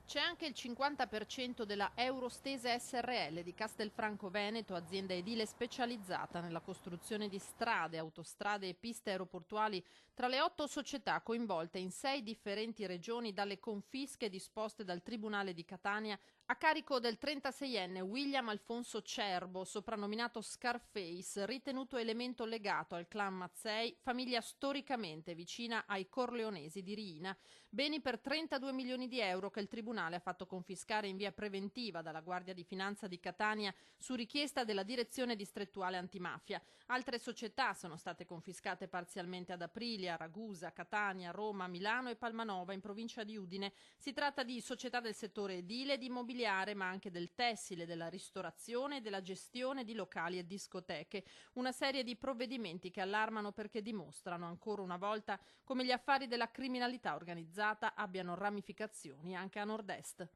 C'è anche il 50% della Eurostese SRL di Castelfranco Veneto, azienda edile specializzata nella costruzione di strade, autostrade e piste aeroportuali tra le 8 società coinvolte in 6 differenti regioni dalle confische disposte dal Tribunale di Catania a carico del 36enne William Alfonso Cerbo, soprannominato Scarface, ritenuto elemento legato al clan Mazzei, famiglia storicamente vicina ai corleonesi di Riina. Beni per 32 milioni di euro che il Tribunale ha fatto confiscare in via preventiva dalla Guardia di Finanza di Catania su richiesta della Direzione Distrettuale Antimafia. Altre società sono state confiscate parzialmente ad Aprilia, Ragusa, Catania, Roma, Milano e Palmanova in provincia di Udine. Si tratta di società del settore edile e di immobiliare, ma anche del tessile, della ristorazione e della gestione di locali e discoteche. Una serie di provvedimenti che allarmano perché dimostrano ancora una volta come gli affari della criminalità organizzata abbiano ramificazioni anche a nord-est.